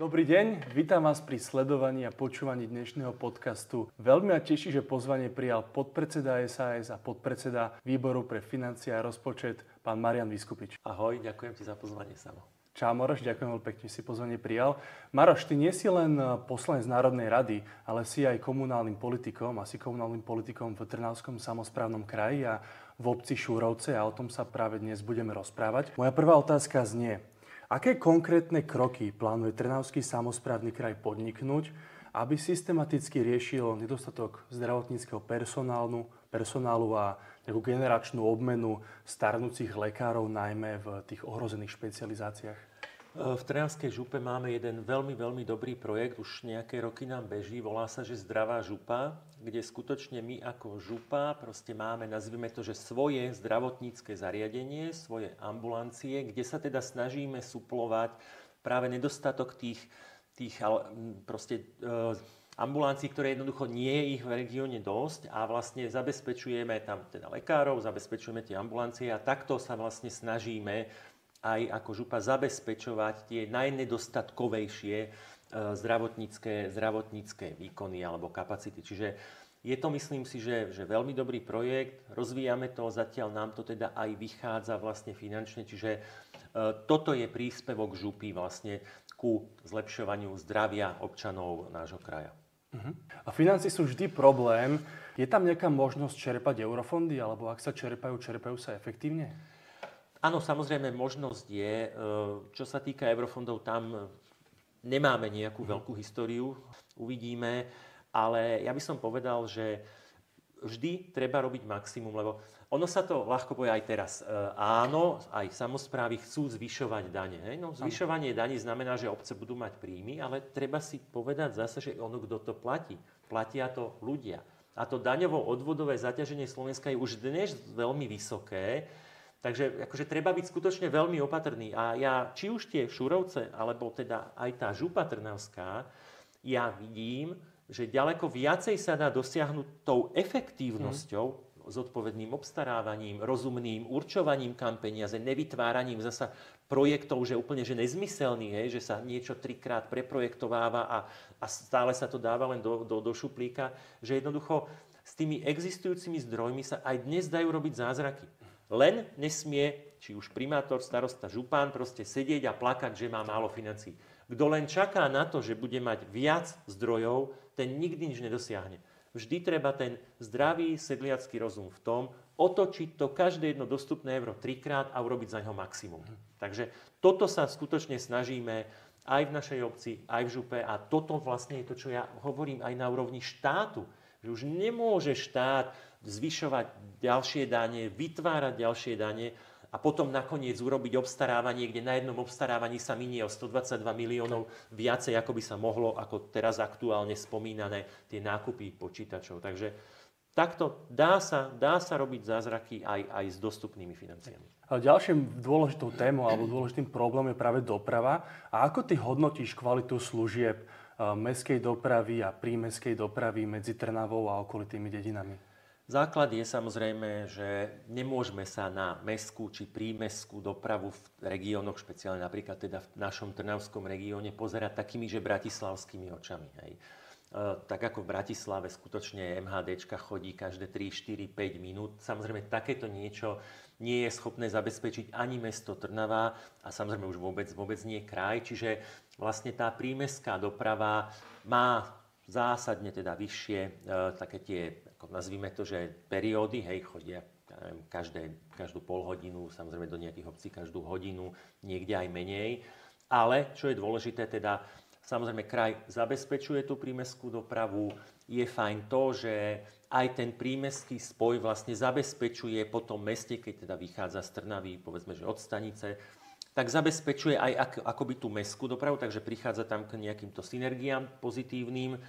Dobrý deň, vítam vás pri sledovaní a počúvaní dnešného podcastu. Veľmi ma teší, že pozvanie prijal podpredseda SAS a podpredseda Výboru pre financie a rozpočet, pán Marian Vyskupič. Ahoj, ďakujem ti za pozvanie, Samo. Čau Maroš, ďakujem veľmi pekne, že si pozvanie prijal. Maroš, ty nie si len poslanec Národnej rady, ale si aj komunálnym politikom, v Trnavskom samosprávnom kraji a v obci Šúrovce a o tom sa práve dnes budeme rozprávať. Moja prvá otázka znie: aké konkrétne kroky plánuje Trnavský samosprávny kraj podniknúť, aby systematicky riešil nedostatok zdravotníckeho personálu a nejakú generačnú obmenu starnúcich lekárov, najmä v tých ohrozených špecializáciách? V Trnavskej župe máme jeden veľmi dobrý projekt, už nejaké roky nám beží, volá sa, že Zdravá župa, kde skutočne my ako župa proste máme, nazvime to, že svoje zdravotnícke zariadenie, svoje ambulancie, kde sa teda snažíme suplovať práve nedostatok tých ambulancií, ktoré jednoducho nie je ich v regióne dosť, a vlastne zabezpečujeme tam teda lekárov, zabezpečujeme tie ambulancie a takto sa vlastne snažíme aj ako župa zabezpečovať tie najnedostatkovejšie zdravotnícke výkony alebo kapacity. Čiže je to, myslím si, že veľmi dobrý projekt, rozvíjame to, zatiaľ nám to teda aj vychádza vlastne finančne, čiže toto je príspevok župy vlastne ku zlepšovaniu zdravia občanov nášho kraja. A financie sú vždy problém. Je tam nejaká možnosť čerpať eurofondy, alebo ak sa čerpajú sa efektívne? Áno, samozrejme, možnosť je. Čo sa týka eurofondov, tam nemáme nejakú veľkú históriu, uvidíme, ale ja by som povedal, že vždy treba robiť maximum, lebo ono sa to ľahko povie aj teraz. Áno, aj samosprávy chcú zvyšovať dane. No, zvyšovanie daní znamená, že obce budú mať príjmy, ale treba si povedať zase, že ono, kto to platí. Platia to ľudia. A to daňovo-odvodové zaťaženie Slovenska je už dnes veľmi vysoké. Takže akože treba byť skutočne veľmi opatrný. A ja, či už tie Šúrovce, alebo teda aj tá župa trnavská, ja vidím, že ďaleko viacej sa dá dosiahnuť tou efektívnosťou, zodpovedným obstarávaním, rozumným určovaním, kam peniaze, nevytváraním zasa projektov, že úplne že nezmyselný, že sa niečo trikrát preprojektováva a stále sa to dáva len do šuplíka, že jednoducho s tými existujúcimi zdrojmi sa aj dnes dajú robiť zázraky. Len nesmie, či už primátor, starosta, župán, proste sedieť a plakať, že má málo financií. Kto len čaká na to, že bude mať viac zdrojov, ten nikdy nič nedosiahne. Vždy treba ten zdravý sedliacky rozum v tom, otočiť to každé jedno dostupné euro trikrát a urobiť za ňo maximum. Takže toto sa skutočne snažíme aj v našej obci, aj v župe, a toto vlastne je to, čo ja hovorím aj na úrovni štátu. Že už nemôže štát zvyšovať ďalšie dane, vytvárať ďalšie dane a potom nakoniec urobiť obstarávanie, kde na jednom obstarávaní sa minie o 122 miliónov viacej, ako by sa mohlo, ako teraz aktuálne spomínané tie nákupy počítačov. Takže takto dá sa robiť zázraky aj s dostupnými financiami. Ďalším dôležitou témou alebo dôležitým problémom je práve doprava. A ako ty hodnotíš kvalitu služieb mestskej dopravy a prímestskej dopravy medzi Trnavou a okolitými dedinami? Základ je samozrejme, že nemôžeme sa na mestskú či prímestskú dopravu v regiónoch, špeciálne napríklad teda v našom trnavskom regióne, pozerať takými, že bratislavskými očami. Hej. Tak ako v Bratislave skutočne MHDčka chodí každé 3, 4, 5 minút. Samozrejme, takéto niečo nie je schopné zabezpečiť ani mesto Trnava a samozrejme už vôbec nie kraj. Čiže vlastne tá prímestská doprava má zásadne teda vyššie také tie, ako nazvime to, že periódy, chodia každú pol hodinu, samozrejme do nejakých obcí každú hodinu, niekde aj menej. Ale čo je dôležité, teda samozrejme kraj zabezpečuje tú prímestskú dopravu. Je fajn to, že aj ten prímestský spoj vlastne zabezpečuje po tom meste, keď teda vychádza z Trnavy, povedzme, že od stanice, tak zabezpečuje aj akoby tú mestskú dopravu, takže prichádza tam k nejakýmto synergiám pozitívnym.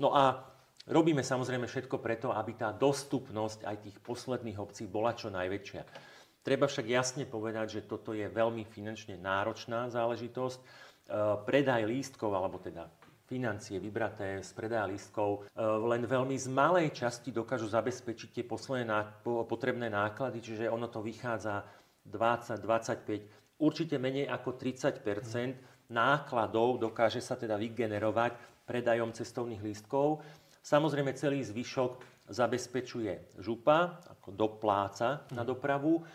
No a robíme samozrejme všetko preto, aby tá dostupnosť aj tých posledných obcí bola čo najväčšia. Treba však jasne povedať, že toto je veľmi finančne náročná záležitosť. Predaj lístkov, alebo teda financie vybraté z predaja lístkov len veľmi z malej časti dokážu zabezpečiť tie potrebné náklady, čiže ono to vychádza 20, 25, určite menej ako 30%. nákladov dokáže sa teda vygenerovať predajom cestovných lístkov. Samozrejme celý zvyšok zabezpečuje župa, ako dopláca na dopravu,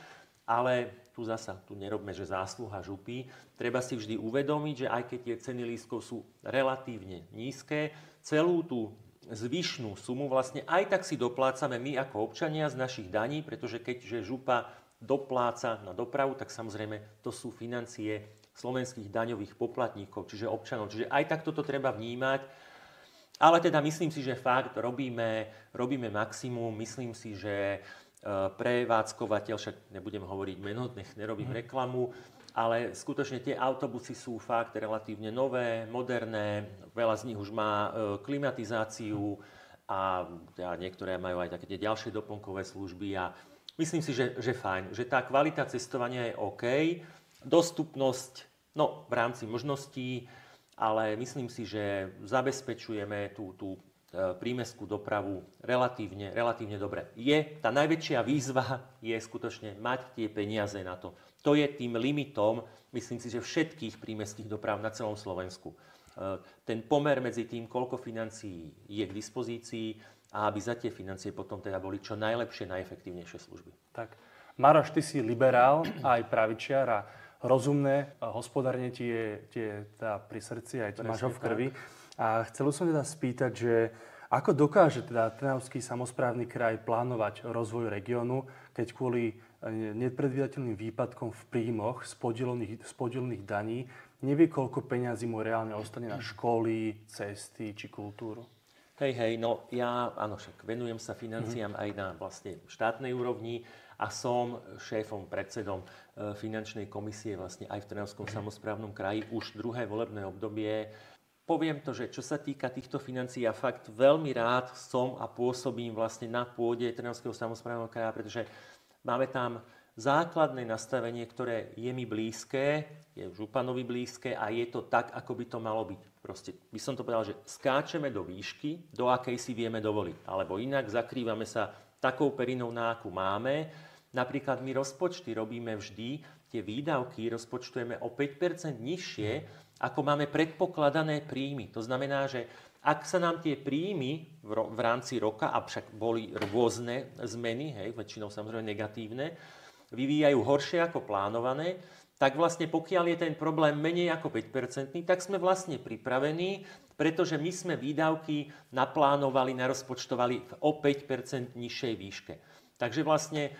ale tu nerobme, že zásluha župy. Treba si vždy uvedomiť, že aj keď tie ceny lístkov sú relatívne nízke, celú tú zvyšnú sumu vlastne aj tak si doplácame my ako občania z našich daní, pretože keďže župa dopláca na dopravu, tak samozrejme to sú financie slovenských daňových poplatníkov, čiže občanov. Čiže aj tak toto treba vnímať. Ale teda myslím si, že fakt robíme maximum. Myslím si, že prevádzkovateľ, však nebudem hovoriť meno, nech nerobím reklamu, ale skutočne tie autobusy sú fakt relatívne nové, moderné, veľa z nich už má klimatizáciu a niektoré majú aj také tie ďalšie doplnkové služby a myslím si, že fajn, že tá kvalita cestovania je OK, dostupnosť, no v rámci možností, ale myslím si, že zabezpečujeme tú prímestskú dopravu relatívne dobre. Tá najväčšia výzva je skutočne mať tie peniaze na to. To je tým limitom, myslím si, že všetkých prímestských doprav na celom Slovensku. Ten pomer medzi tým, koľko financií je k dispozícii a aby za tie financie potom teda boli čo najlepšie, najefektívnejšie služby. Tak. Maroš, ty si liberál a aj pravičiar a rozumné hospodárenie ti je teda pri srdci, aj to máš ho v krvi. A chcel som teda spýtať, že ako dokáže teda Trnavský samosprávny kraj plánovať rozvoj regiónu, keď kvôli nepredvídateľným výpadkom v príjmoch z podielných daní nevie, koľko peňazí mu reálne ostane na školy, cesty či kultúru? Hej, no ja, áno, však venujem sa financiám aj na vlastne štátnej úrovni a som šéfom, predsedom finančnej komisie vlastne aj v Trnavskom samosprávnom kraji už druhé volebné obdobie. Poviem to, že čo sa týka týchto financií, ja fakt veľmi rád som a pôsobím vlastne na pôde Trnavského samosprávneho kraja, pretože máme tam základné nastavenie, ktoré je mi blízke, je županovi blízke a je to tak, ako by to malo byť. Proste by som to povedal, že skáčeme do výšky, do akej si vieme dovoliť. Alebo inak zakrývame sa takou perinou, na akú máme. Napríklad my rozpočty robíme vždy, tie výdavky rozpočtujeme o 5% nižšie, ako máme predpokladané príjmy. To znamená, že ak sa nám tie príjmy v rámci roka, a však boli rôzne zmeny, väčšinou samozrejme negatívne, vyvíjajú horšie ako plánované, tak vlastne pokiaľ je ten problém menej ako 5%, tak sme vlastne pripravení, pretože my sme výdavky naplánovali, narozpočtovali o 5% nižšej výške. Takže vlastne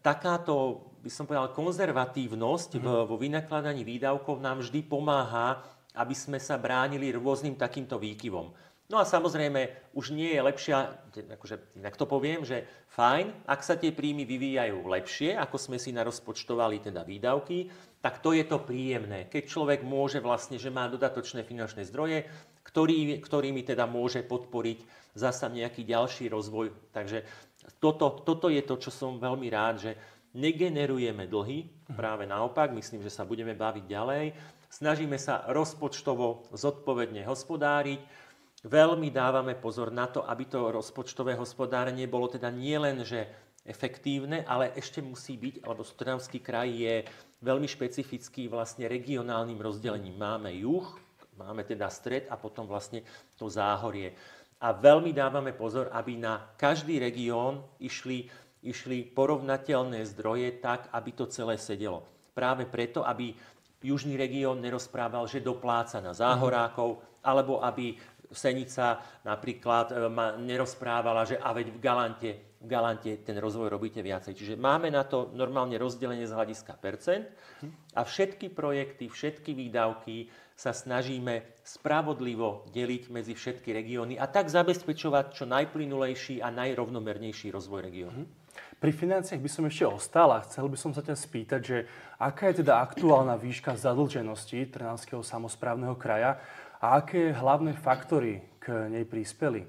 takáto, by som povedal, konzervatívnosť vo vynakladaní výdavkov nám vždy pomáha, aby sme sa bránili rôznym takýmto výkyvom. No a samozrejme, už nie je lepšia, akože inak to poviem, že fajn, ak sa tie príjmy vyvíjajú lepšie, ako sme si narozpočtovali teda výdavky, tak to je to príjemné. Keď človek môže vlastne, že má dodatočné finančné zdroje, ktorými teda môže podporiť zasa nejaký ďalší rozvoj. Takže toto je to, čo som veľmi rád, že negenerujeme dlhy, práve naopak, myslím, že sa budeme baviť ďalej. Snažíme sa rozpočtovo zodpovedne hospodáriť. Veľmi dávame pozor na to, aby to rozpočtové hospodárenie bolo teda nielen, že efektívne, ale ešte musí byť, lebo Trnavský kraj je veľmi špecifický vlastne regionálnym rozdelením. Máme juh, máme teda stred a potom vlastne to záhorie. A veľmi dávame pozor, aby na každý región išli porovnateľné zdroje tak, aby to celé sedelo. Práve preto, aby južný región nerozprával, že dopláca na záhorákov, alebo aby Senica napríklad nerozprávala, že a veď v Galante ten rozvoj robíte viacej. Čiže máme na to normálne rozdelenie z hľadiska percent a všetky projekty, všetky výdavky sa snažíme spravodlivo deliť medzi všetky regióny a tak zabezpečovať čo najplynulejší a najrovnomernejší rozvoj regiónu. Pri financiách by som ešte ostal a chcel by som sa ťa spýtať, že aká je teda aktuálna výška zadlženosti Trnavského samosprávneho kraja a aké hlavné faktory k nej prispeli?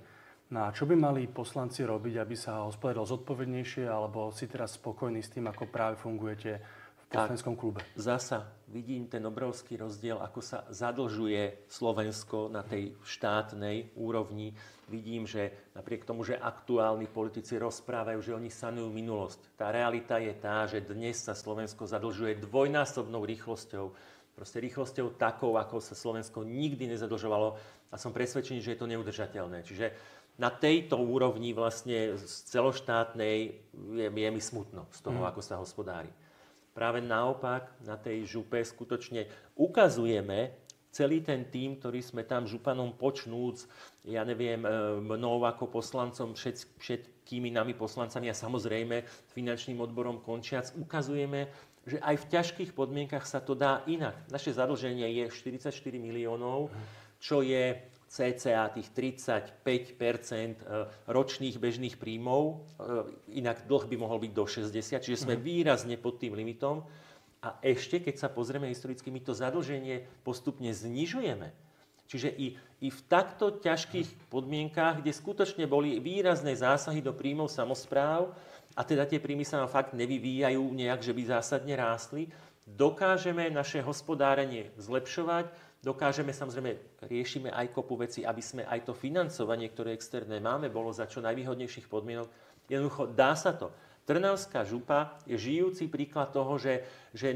No a čo by mali poslanci robiť, aby sa hospodárilo zodpovednejšie, alebo si teraz spokojní s tým, ako práve fungujete v poslaneckom klube? Zasa vidím ten obrovský rozdiel, ako sa zadlžuje Slovensko na tej štátnej úrovni. Vidím, že napriek tomu, že aktuálni politici rozprávajú, že oni sanujú minulosť. Tá realita je tá, že dnes sa Slovensko zadlžuje dvojnásobnou rýchlosťou proste rýchlosťou takou, ako sa Slovensko nikdy nezadlžovalo a som presvedčený, že je to neudržateľné. Čiže na tejto úrovni vlastne celoštátnej je mi smutno z toho, ako sa hospodári. Práve naopak, na tej župe skutočne ukazujeme celý ten tím, ktorý sme tam županom počnúc, ja neviem, mnou ako poslancom, všetkými nami poslancami a samozrejme finančným odborom končiac, ukazujeme, že aj v ťažkých podmienkach sa to dá inak. Naše zadlženie je 44 miliónov, čo je cca tých 35% ročných bežných príjmov, inak dlh by mohol byť do 60, čiže sme výrazne pod tým limitom. A ešte, keď sa pozrieme historicky, my to zadlženie postupne znižujeme. Čiže i v takto ťažkých podmienkách, kde skutočne boli výrazné zásahy do príjmov samospráv, a teda tie príjmy sa nám fakt nevyvíjajú nejak, že by zásadne rástli, dokážeme naše hospodárenie zlepšovať, dokážeme, samozrejme, riešime aj kopu veci, aby sme aj to financovanie, ktoré externé máme, bolo za čo najvýhodnejších podmienok. Jednoducho, dá sa to. Trnavská župa je žijúci príklad toho, že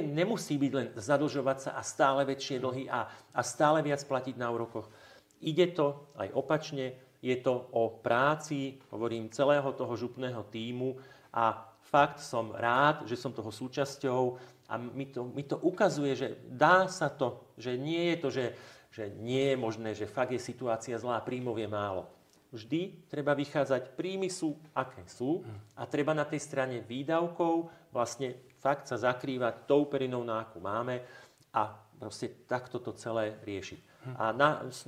nemusí byť len zadlžovať sa a stále väčšie dlhy a stále viac platiť na úrokoch. Ide to aj opačne, je to o práci, hovorím, celého toho župného tímu a fakt som rád, že som toho súčasťou a mi to ukazuje, že dá sa to, že nie je to, že nie je možné, že fakt je situácia zlá, príjmov je málo. Vždy treba vychádzať, príjmy sú, aké sú a treba na tej strane výdavkov vlastne fakt sa zakrývať tou perinou, na akú máme a proste takto to celé riešiť. A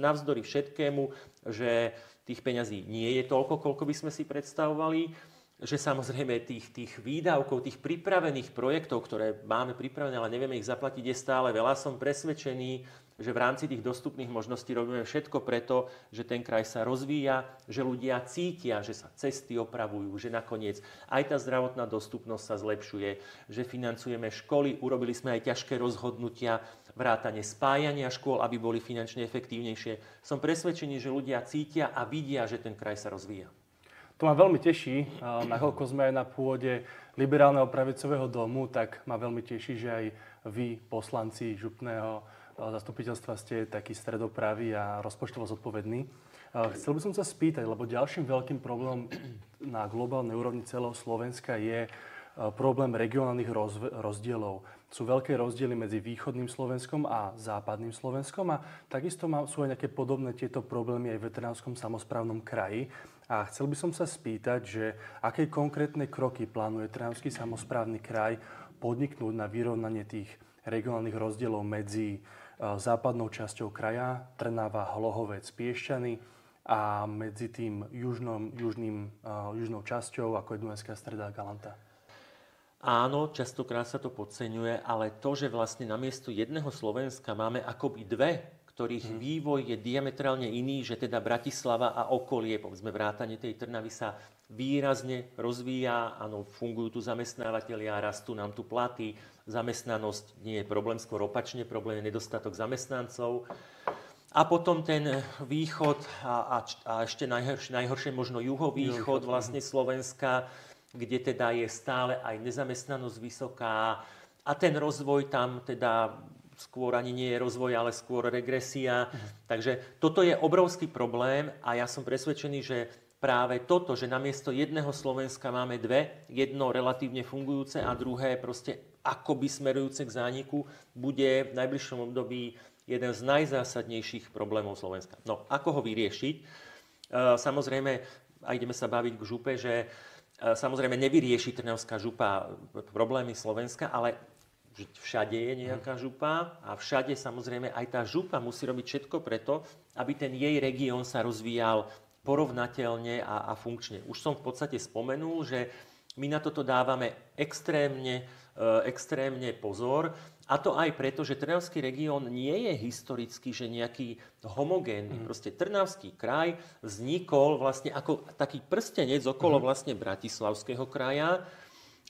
navzdory všetkému, že tých peňazí nie je toľko, koľko by sme si predstavovali, že samozrejme tých výdavkov, tých pripravených projektov, ktoré máme pripravené, ale nevieme ich zaplatiť, je stále veľa. Som presvedčený, že v rámci tých dostupných možností robíme všetko preto, že ten kraj sa rozvíja, že ľudia cítia, že sa cesty opravujú, že nakoniec aj tá zdravotná dostupnosť sa zlepšuje, že financujeme školy, urobili sme aj ťažké rozhodnutia, vrátane spájania škôl, aby boli finančne efektívnejšie. Som presvedčený, že ľudia cítia a vidia, že ten kraj sa rozvíja. To ma veľmi teší, nakoľko sme aj na pôde liberálneho pravicového domu, tak ma veľmi teší, že aj vy, poslanci župného zastupiteľstva, ste takí stredopraví a rozpočtovo zodpovední. Chcel by som sa spýtať, lebo ďalším veľkým problémom na globálnej úrovni celého Slovenska je problém regionálnych rozdielov. Sú veľké rozdiely medzi východným Slovenskom a západným Slovenskom a takisto sú aj nejaké podobné tieto problémy aj v Trnavskom samosprávnom kraji. A chcel by som sa spýtať, že aké konkrétne kroky plánuje Trnavský samosprávny kraj podniknúť na vyrovnanie tých regionálnych rozdielov medzi západnou časťou kraja, Trnava, Hlohovec, Piešťany a medzi tým južnou časťou, ako je Dunajská Streda a Galanta. Áno, častokrát sa to podceňuje, ale to, že vlastne namiesto jedného Slovenska máme akoby dve, ktorých vývoj je diametrálne iný, že teda Bratislava a okolie, povedzme vrátane tej Trnavy sa výrazne rozvíja, áno, fungujú tu zamestnávateľia, rastú nám tu platy, zamestnanosť nie je problém, skôr opačne, problém je nedostatok zamestnancov. A potom ten východ a ešte najhoršie možno juhovýchod vlastne Slovenska, kde teda je stále aj nezamestnanosť vysoká a ten rozvoj tam teda skôr ani nie je rozvoj, ale skôr regresia. Takže toto je obrovský problém a ja som presvedčený, že práve toto, že namiesto jedného Slovenska máme dve, jedno relatívne fungujúce a druhé proste akoby smerujúce k zániku, bude v najbližšom období jeden z najzásadnejších problémov Slovenska. No, ako ho vyriešiť? Samozrejme, a ideme sa baviť k župe, že samozrejme nevyrieši Trnavská župa problémy Slovenska, ale všade je nejaká župa a všade samozrejme aj tá župa musí robiť všetko preto, aby ten jej región sa rozvíjal porovnateľne a funkčne. Už som v podstate spomenul, že my na toto dávame extrémne pozor. A to aj preto, že Trnavský región nie je historicky, že nejaký homogénny. Proste Trnavský kraj vznikol vlastne ako taký prstenec okolo vlastne Bratislavského kraja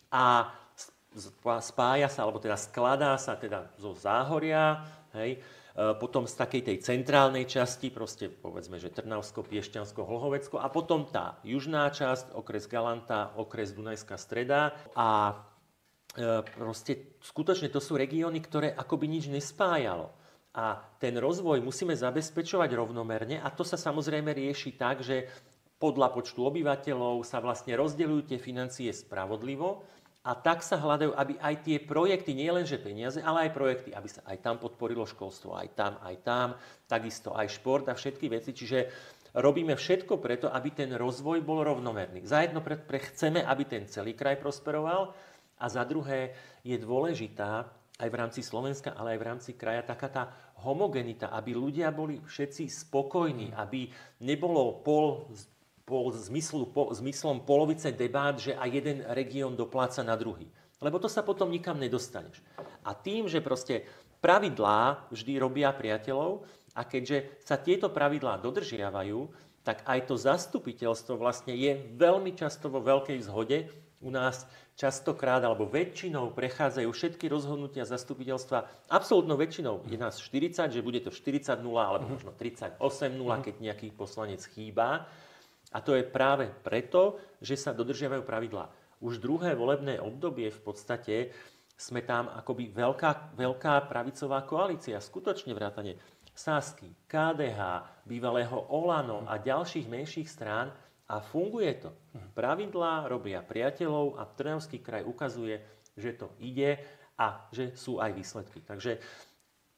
a spája sa, alebo teda skladá sa teda zo Záhoria, hej, potom z takej tej centrálnej časti, proste povedzme, že Trnavsko, Piešťansko, Hlohovecko a potom tá južná časť, okres Galanta, okres Dunajská Streda a proste skutočne to sú regióny, ktoré akoby nič nespájalo. A ten rozvoj musíme zabezpečovať rovnomerne a to sa samozrejme rieši tak, že podľa počtu obyvateľov sa vlastne rozdeľujú tie financie spravodlivo a tak sa hľadajú, aby aj tie projekty, nie len že peniaze, ale aj projekty, aby sa aj tam podporilo školstvo, aj tam, takisto aj šport a všetky veci. Čiže robíme všetko preto, aby ten rozvoj bol rovnomerný. Za jedno chceme, aby ten celý kraj prosperoval a za druhé je dôležitá aj v rámci Slovenska, ale aj v rámci kraja taká tá homogenita, aby ľudia boli všetci spokojní, aby nebolo zmyslom polovice debát, že aj jeden región dopláca na druhý. Lebo to sa potom nikam nedostaneš. A tým, že proste pravidlá vždy robia priateľov a keďže sa tieto pravidlá dodržiavajú, tak aj to zastupiteľstvo vlastne je veľmi často vo veľkej zhode. U nás častokrát alebo väčšinou prechádzajú všetky rozhodnutia zastupiteľstva, absolútnou väčšinou je nás 40, že bude to 40-0 alebo možno 38-0, keď nejaký poslanec chýba. A to je práve preto, že sa dodržiavajú pravidlá. Už druhé volebné obdobie v podstate sme tam akoby veľká pravicová koalícia, skutočne vrátane Sasky, KDH, bývalého Olano a ďalších menších strán a funguje to. Pravidlá robia priateľov a Trnavský kraj ukazuje, že to ide a že sú aj výsledky. Takže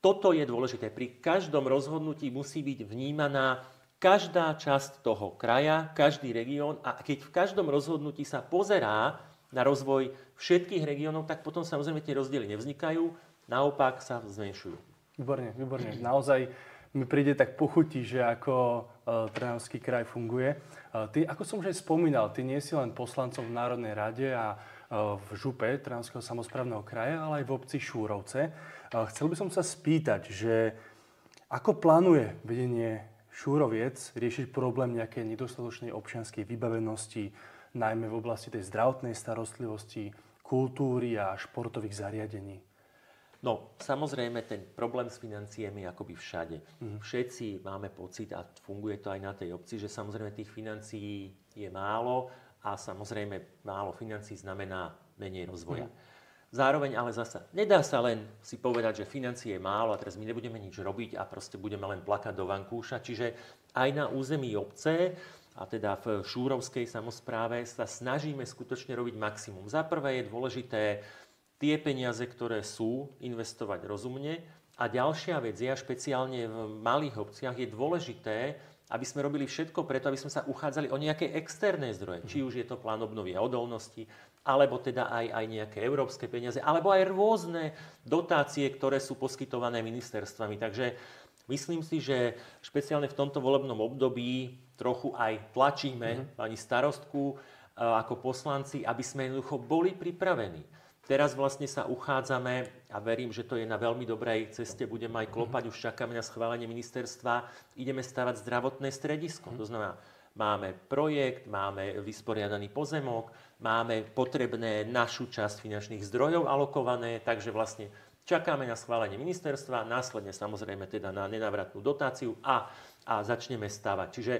toto je dôležité. Pri každom rozhodnutí musí byť vnímaná každá časť toho kraja, každý región a keď v každom rozhodnutí sa pozerá na rozvoj všetkých regiónov, tak potom samozrejme tie rozdiely nevznikajú, naopak sa zmenšujú. Výborne. Naozaj mi príde tak pochutí, že ako Trnavský kraj funguje. Ty, ako som už aj spomínal, ty nie si len poslancom v Národnej rade a v župe Trnavského samosprávneho kraja, ale aj v obci Šúrovce. Chcel by som sa spýtať, že ako plánuje vedenie Šúroviec riešiť problém nejakej nedostatočnej občianskej vybavenosti, najmä v oblasti tej zdravotnej starostlivosti, kultúry a športových zariadení? No, samozrejme, ten problém s financiami je akoby všade. Všetci máme pocit, a funguje to aj na tej obci, že samozrejme tých financií je málo a samozrejme málo financií znamená menej rozvoja. Zároveň ale zasa nedá sa len si povedať, že financie je málo a teraz my nebudeme nič robiť a proste budeme len plakať do vankúša. Čiže aj na území obce, a teda v Šúrovskej samospráve, sa snažíme skutočne robiť maximum. Za prvé je dôležité tie peniaze, ktoré sú, investovať rozumne. A ďalšia vec je, a špeciálne v malých obciach, je dôležité, aby sme robili všetko preto, aby sme sa uchádzali o nejaké externé zdroje. Či už je to plán obnovy a odolnosti, alebo teda aj nejaké európske peniaze, alebo aj rôzne dotácie, ktoré sú poskytované ministerstvami. Takže myslím si, že špeciálne v tomto volebnom období trochu aj tlačíme pani starostku ako poslanci, aby sme jednoducho boli pripravení. Teraz vlastne sa uchádzame a verím, že to je na veľmi dobrej ceste, budem aj klopať, už čakáme na schválenie ministerstva, ideme stavať zdravotné stredisko. To znamená, máme projekt, máme vysporiadaný pozemok, máme potrebné našu časť finančných zdrojov alokované, takže vlastne čakáme na schválenie ministerstva, následne samozrejme teda na nenávratnú dotáciu a začneme stavať. Čiže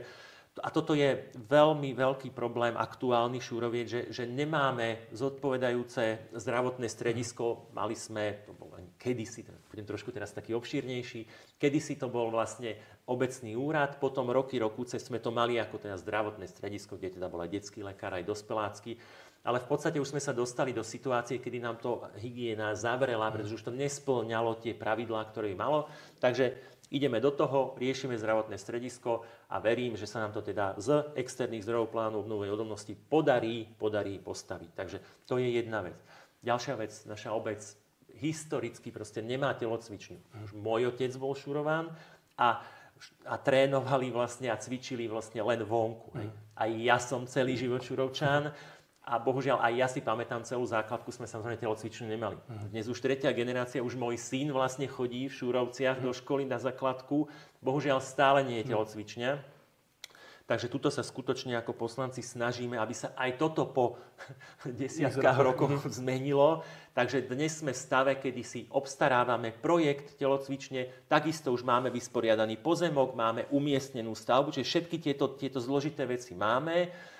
a toto je veľmi veľký problém aktuálny Šúroviec, že nemáme zodpovedajúce zdravotné stredisko. Mali sme, to bol kedysi, budem trošku teraz taký obšírnejší, kedysi to bol vlastne obecný úrad, potom roky sme to mali ako teda zdravotné stredisko, kde teda bol aj detský lekár, aj dospelácky. Ale v podstate už sme sa dostali do situácie, kedy nám to hygiena zavrela, pretože už to nespĺňalo tie pravidlá, ktoré malo. Takže ideme do toho, riešime zdravotné stredisko a verím, že sa nám to teda z externých zdrojov plánu obnovy odolnosti podarí postaviť. Takže to je jedna vec. Ďalšia vec, naša obec historicky proste nemá telocvičňu. Už môj otec bol Šurován a trénovali vlastne a cvičili vlastne len vonku. Aj ja som celý život Šurovčan. A bohužiaľ aj ja si pamätám, celú základku sme samozrejme telocvičňu nemali. Dnes už tretia generácia, už môj syn vlastne chodí v Šúrovciach do školy na základku. Bohužiaľ stále nie je telocvičňa. Takže tuto sa skutočne ako poslanci snažíme, aby sa aj toto po desiatkách rokov zmenilo. Takže dnes sme v stave, kedy si obstarávame projekt telocvične, takisto už máme vysporiadaný pozemok, máme umiestnenú stavbu, čiže všetky tieto zložité veci máme.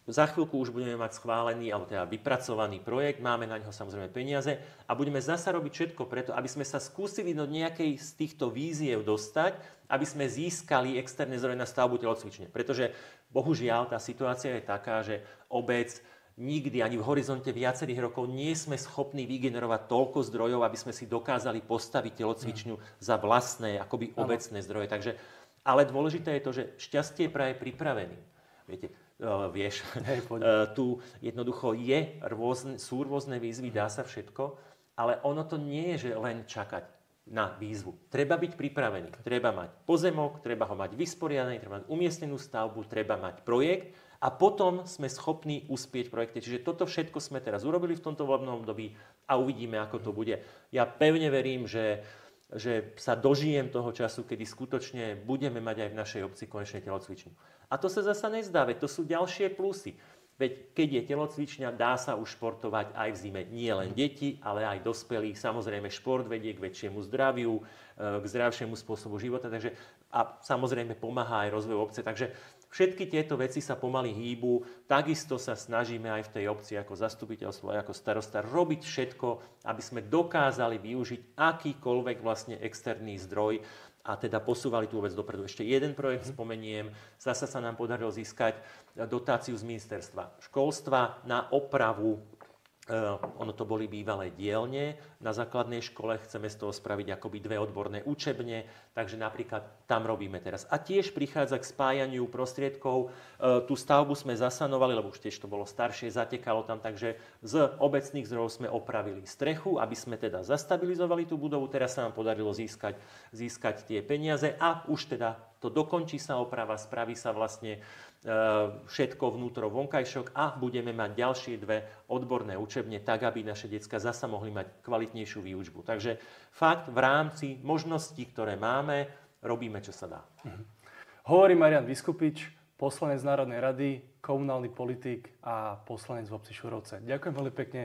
Za chvíľku už budeme mať schválený, alebo teda vypracovaný projekt, máme na neho samozrejme peniaze a budeme zasa robiť všetko preto, aby sme sa skúsili do nejakej z týchto víziev dostať, aby sme získali externé zdroje na stavbu telocvične. Pretože bohužiaľ tá situácia je taká, že obec nikdy ani v horizonte viacerých rokov nie sme schopní vygenerovať toľko zdrojov, aby sme si dokázali postaviť telocvičňu za vlastné, akoby obecné zdroje. Takže, ale dôležité je to, že šťastie je práve pripravený. Viete, tu jednoducho sú rôzne výzvy, dá sa všetko, ale ono to nie je, že len čakať na výzvu. Treba byť pripravený, treba mať pozemok, treba ho mať vysporiadaný, treba mať umiestnenú stavbu, treba mať projekt a potom sme schopní uspieť projekte. Čiže toto všetko sme teraz urobili v tomto volebnom období a uvidíme, ako to bude. Ja pevne verím, že sa dožijem toho času, kedy skutočne budeme mať aj v našej obci konečne telocvičňu. A to sa zasa nezdá, veď to sú ďalšie plusy. Veď keď je telocvičňa, dá sa už športovať aj v zime. Nie len deti, ale aj dospelí. Samozrejme šport vedie k väčšiemu zdraviu, k zdravšiemu spôsobu života. Takže, a samozrejme pomáha aj rozvoju obce. Takže všetky tieto veci sa pomaly hýbu. Takisto sa snažíme aj v tej obci ako zastupiteľstvo, aj ako starosta robiť všetko, aby sme dokázali využiť akýkoľvek vlastne externý zdroj a teda posúvali tú vec dopredu. Ešte jeden projekt spomeniem. Zasa sa nám podarilo získať dotáciu z ministerstva školstva na opravu. Ono to boli bývalé dielne na základnej škole, chceme z toho spraviť akoby 2 odborné učebne, takže napríklad tam robíme teraz. A tiež prichádza k spájaniu prostriedkov. Tú stavbu sme zasanovali, lebo už tiež to bolo staršie, zatekalo tam, takže z obecných zdrojov sme opravili strechu, aby sme teda zastabilizovali tú budovu. Teraz sa nám podarilo získať tie peniaze a už teda to dokončí sa oprava, spraví sa vlastne všetko vnútro vonkajšok a budeme mať ďalšie 2 odborné učebne, tak aby naše decká zasa mohli mať kvalitnejšiu výučbu. Takže fakt v rámci možností, ktoré máme, robíme, čo sa dá. Hovorí Marián Viskupič, poslanec Národnej rady, komunálny politik a poslanec v obci Šurovce. Ďakujem veľmi pekne.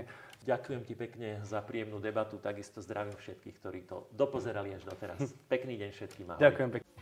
Ďakujem ti pekne za príjemnú debatu, takisto zdravím všetkých, ktorí to dopozerali až doteraz. Pekný deň všetkým. Ďakujem pekne.